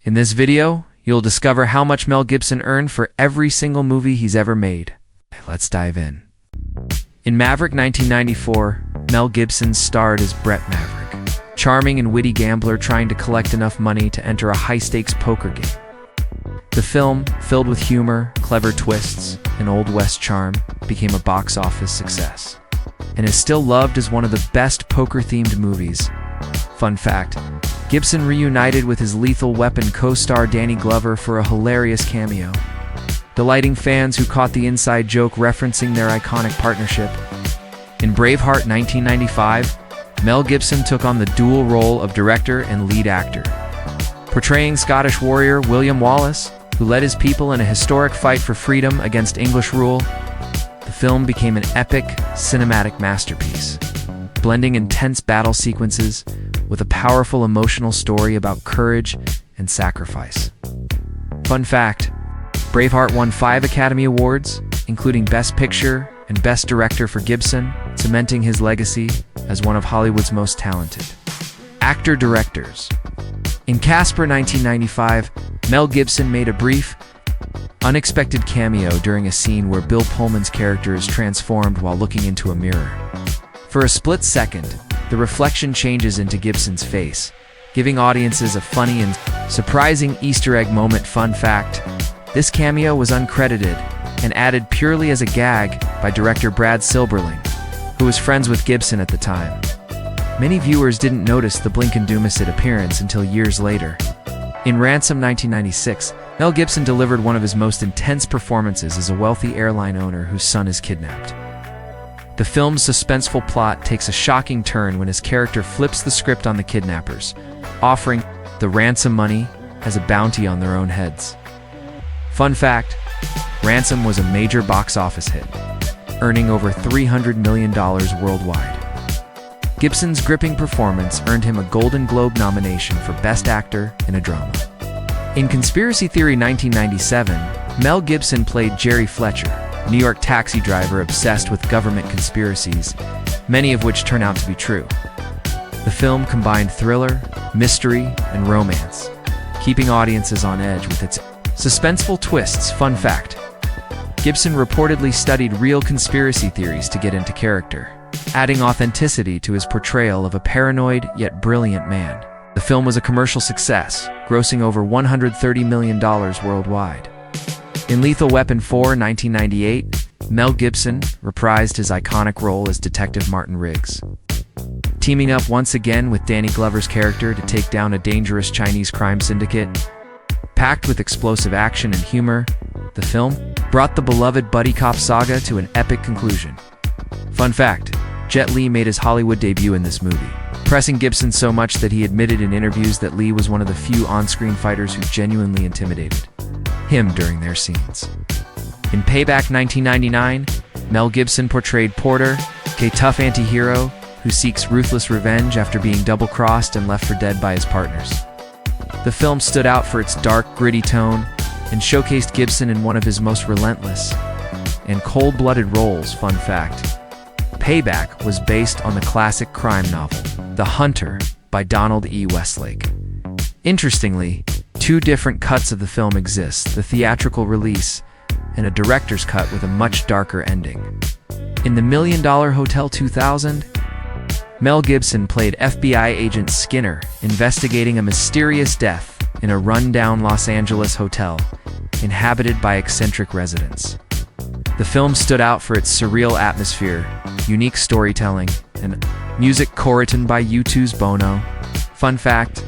In this video, you'll discover how much Mel Gibson earned for every single movie he's ever made. Let's dive in. In Maverick 1994, Mel Gibson starred as Brett Maverick, charming and witty gambler trying to collect enough money to enter a high-stakes poker game. The film, filled with humor, clever twists, and Old West charm, became a box office success, and is still loved as one of the best poker-themed movies. Fun fact, Gibson reunited with his Lethal Weapon co-star Danny Glover for a hilarious cameo, delighting fans who caught the inside joke referencing their iconic partnership. In Braveheart 1995, Mel Gibson took on the dual role of director and lead actor, portraying Scottish warrior William Wallace, who led his people in a historic fight for freedom against English rule. The film became an epic, cinematic masterpiece, blending intense battle sequences with a powerful emotional story about courage and sacrifice. Fun fact, Braveheart won 5 Academy Awards, including Best Picture and Best Director for Gibson, cementing his legacy as one of Hollywood's most talented actor-directors. In Casper 1995, Mel Gibson made a brief, unexpected cameo during a scene where Bill Pullman's character is transformed while looking into a mirror. For a split second, the reflection changes into Gibson's face, giving audiences a funny and surprising Easter egg moment. Fun fact, this cameo was uncredited and added purely as a gag by director Brad Silberling, who was friends with Gibson at the time. Many viewers didn't notice the Blink-and-Doomicid appearance until years later. In Ransom 1996, Mel Gibson delivered one of his most intense performances as a wealthy airline owner whose son is kidnapped. The film's suspenseful plot takes a shocking turn when his character flips the script on the kidnappers, offering the ransom money as a bounty on their own heads. Fun fact, Ransom was a major box office hit, earning over $300 million worldwide. Gibson's gripping performance earned him a Golden Globe nomination for Best Actor in a Drama. In Conspiracy Theory 1997, Mel Gibson played Jerry Fletcher, a New York taxi driver obsessed with government conspiracies, many of which turn out to be true. The film combined thriller, mystery, and romance, keeping audiences on edge with its suspenseful twists. Fun fact, Gibson reportedly studied real conspiracy theories to get into character, adding authenticity to his portrayal of a paranoid yet brilliant man. The film was a commercial success, grossing over $130 million worldwide. In Lethal Weapon 4 1998, Mel Gibson reprised his iconic role as Detective Martin Riggs, teaming up once again with Danny Glover's character to take down a dangerous Chinese crime syndicate. Packed with explosive action and humor, the film brought the beloved buddy cop saga to an epic conclusion. Fun fact, Jet Li made his Hollywood debut in this movie, pressing Gibson so much that he admitted in interviews that Li was one of the few on-screen fighters who genuinely intimidated him during their scenes. In Payback 1999, Mel Gibson portrayed Porter, a tough anti-hero who seeks ruthless revenge after being double-crossed and left for dead by his partners. The film stood out for its dark, gritty tone and showcased Gibson in one of his most relentless and cold-blooded roles. Fun fact, Payback was based on the classic crime novel, The Hunter, by Donald E. Westlake. Interestingly, 2 different cuts of the film exist, the theatrical release and a director's cut with a much darker ending. In The $1 Million Hotel 2000, Mel Gibson played FBI agent Skinner, investigating a mysterious death in a run-down Los Angeles hotel inhabited by eccentric residents. The film stood out for its surreal atmosphere, unique storytelling, and music co-written by U2's Bono. Fun fact,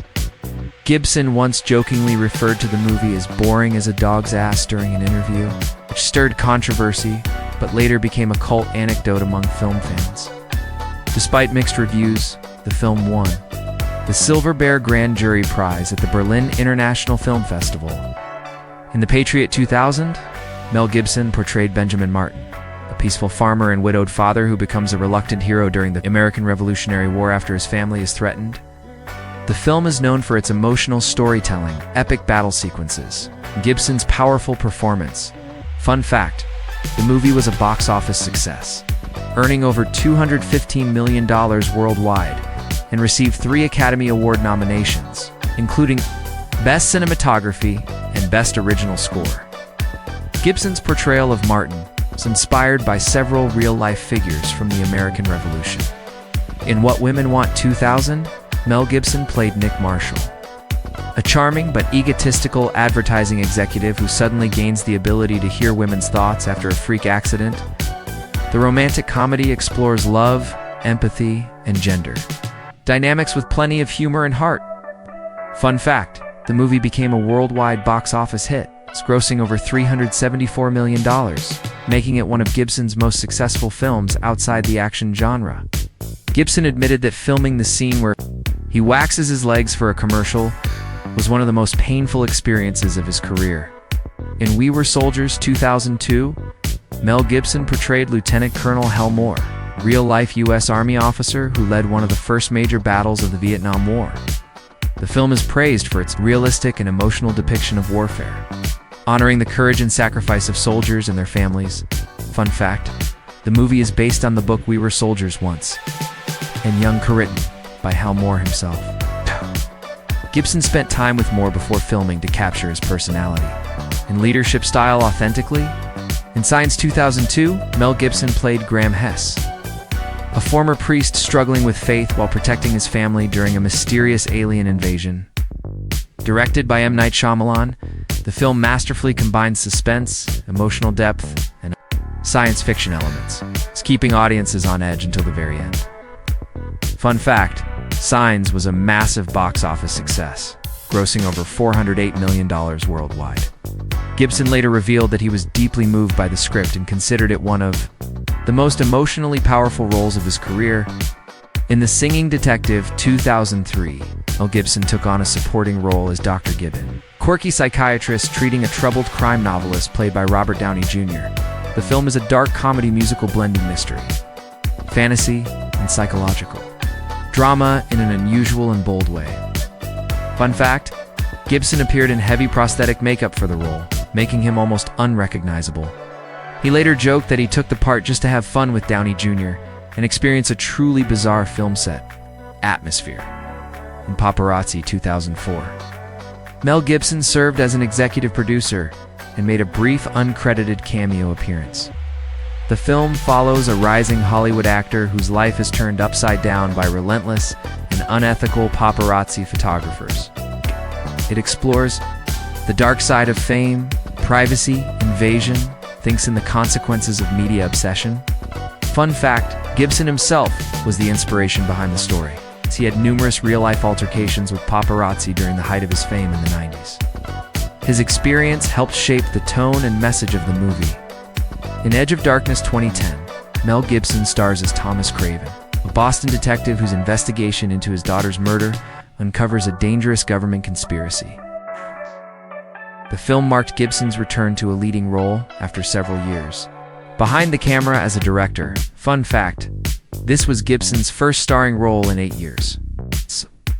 Gibson once jokingly referred to the movie as boring as a dog's ass during an interview, which stirred controversy, but later became a cult anecdote among film fans. Despite mixed reviews, the film won the Silver Bear Grand Jury Prize at the Berlin International Film Festival. In The Patriot 2000, Mel Gibson portrayed Benjamin Martin, a peaceful farmer and widowed father who becomes a reluctant hero during the American Revolutionary War after his family is threatened. The film is known for its emotional storytelling, epic battle sequences, and Gibson's powerful performance. Fun fact, the movie was a box office success, earning over $215 million worldwide, and received 3 Academy Award nominations, including Best Cinematography, and Best Original Score. Gibson's portrayal of Martin was inspired by several real-life figures from the American Revolution. In What Women Want 2000, Mel Gibson played Nick Marshall, a charming but egotistical advertising executive who suddenly gains the ability to hear women's thoughts after a freak accident. The romantic comedy explores love, empathy, and gender dynamics with plenty of humor and heart. Fun fact, the movie became a worldwide box office hit, grossing over $374 million, making it one of Gibson's most successful films outside the action genre. Gibson admitted that filming the scene where he waxes his legs for a commercial was one of the most painful experiences of his career. In We Were Soldiers 2002, Mel Gibson portrayed Lieutenant Colonel Hal Moore, a real-life U.S. Army officer who led one of the first major battles of the Vietnam War. The film is praised for its realistic and emotional depiction of warfare, honoring the courage and sacrifice of soldiers and their families. Fun fact, the movie is based on the book We Were Soldiers Once, and Young, co-written by Hal Moore himself. Gibson spent time with Moore before filming to capture his personality and leadership style authentically. In Signs 2002, Mel Gibson played Graham Hess, a former priest struggling with faith while protecting his family during a mysterious alien invasion. Directed by M. Night Shyamalan, the film masterfully combines suspense, emotional depth, and science fiction elements, keeping audiences on edge until the very end. Fun fact, Signs was a massive box office success, grossing over $408 million worldwide. Gibson later revealed that he was deeply moved by the script and considered it one of the most emotionally powerful roles of his career. In The Singing Detective 2003, Mel Gibson took on a supporting role as Dr. Gibbon, quirky psychiatrist treating a troubled crime novelist played by Robert Downey Jr. The film is a dark comedy musical blending mystery, fantasy, and psychological drama in an unusual and bold way. Fun fact, Gibson appeared in heavy prosthetic makeup for the role, making him almost unrecognizable. He later joked that he took the part just to have fun with Downey Jr. and experience a truly bizarre film set atmosphere. In Paparazzi 2004, Mel Gibson served as an executive producer and made a brief uncredited cameo appearance. The film follows a rising Hollywood actor whose life is turned upside down by relentless and unethical paparazzi photographers. It explores the dark side of fame, privacy, invasion, thinks in the consequences of media obsession. Fun fact, Gibson himself was the inspiration behind the story. He had numerous real-life altercations with paparazzi during the height of his fame in the 90s. His experience helped shape the tone and message of the movie. In Edge of Darkness 2010, Mel Gibson stars as Thomas Craven, a Boston detective whose investigation into his daughter's murder uncovers a dangerous government conspiracy. The film marked Gibson's return to a leading role after several years behind the camera as a director. Fun fact, this was Gibson's first starring role in 8 years,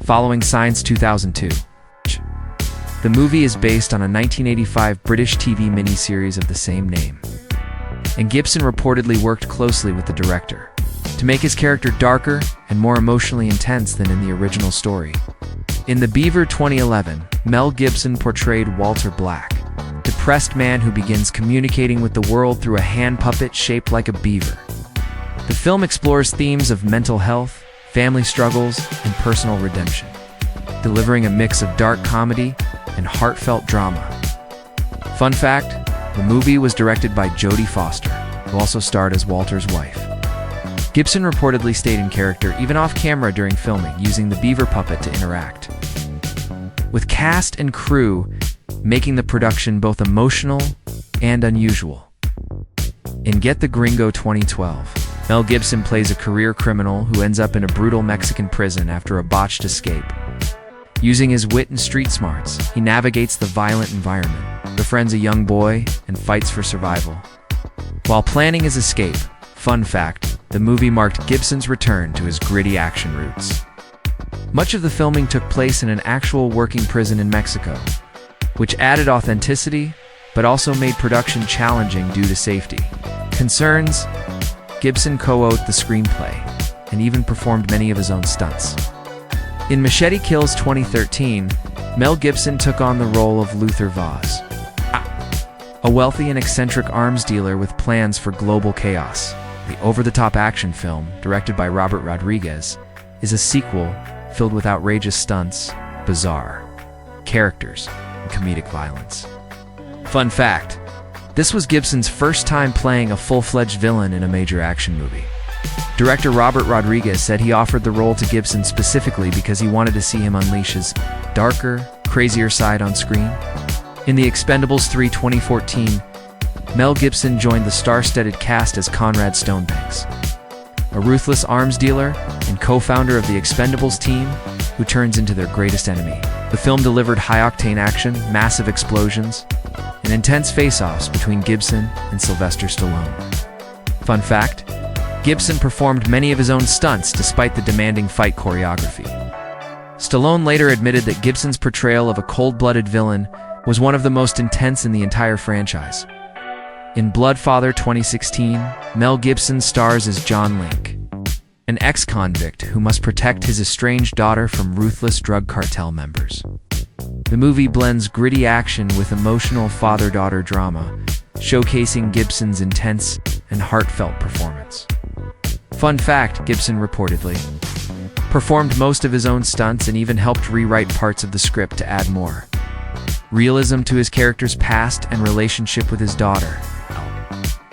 following Signs 2002. The movie is based on a 1985 British TV miniseries of the same name, and Gibson reportedly worked closely with the director to make his character darker and more emotionally intense than in the original story. In The Beaver 2011, Mel Gibson portrayed Walter Black, a depressed man who begins communicating with the world through a hand puppet shaped like a beaver. The film explores themes of mental health, family struggles, and personal redemption, delivering a mix of dark comedy and heartfelt drama. Fun fact, the movie was directed by Jodie Foster, who also starred as Walter's wife. Gibson reportedly stayed in character even off-camera during filming, using the beaver puppet to interact with cast and crew, making the production both emotional and unusual. In Get the Gringo 2012, Mel Gibson plays a career criminal who ends up in a brutal Mexican prison after a botched escape. Using his wit and street smarts, he navigates the violent environment, befriends a young boy, and fights for survival while planning his escape. Fun fact, the movie marked Gibson's return to his gritty action roots. Much of the filming took place in an actual working prison in Mexico, which added authenticity, but also made production challenging due to safety concerns. Gibson co-wrote the screenplay and even performed many of his own stunts. In Machete Kills 2013, Mel Gibson took on the role of Luther Vaz, a wealthy and eccentric arms dealer with plans for global chaos. The over-the-top action film, directed by Robert Rodriguez, is a sequel filled with outrageous stunts, bizarre characters, and comedic violence. Fun fact: this was Gibson's first time playing a full-fledged villain in a major action movie. Director Robert Rodriguez said he offered the role to Gibson specifically because he wanted to see him unleash his darker, crazier side on screen. In The Expendables 3 2014, Mel Gibson joined the star-studded cast as Conrad Stonebanks, a ruthless arms dealer and co-founder of the Expendables team who turns into their greatest enemy. The film delivered high-octane action, massive explosions, and intense face-offs between Gibson and Sylvester Stallone. Fun fact: Gibson performed many of his own stunts despite the demanding fight choreography. Stallone later admitted that Gibson's portrayal of a cold-blooded villain was one of the most intense in the entire franchise. In Bloodfather 2016, Mel Gibson stars as John Link, an ex-convict who must protect his estranged daughter from ruthless drug cartel members. The movie blends gritty action with emotional father-daughter drama, showcasing Gibson's intense and heartfelt performance. Fun fact: Gibson reportedly performed most of his own stunts and even helped rewrite parts of the script to add more realism to his character's past and relationship with his daughter.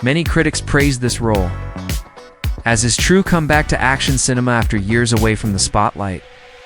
Many critics praised this role as his true comeback to action cinema after years away from the spotlight.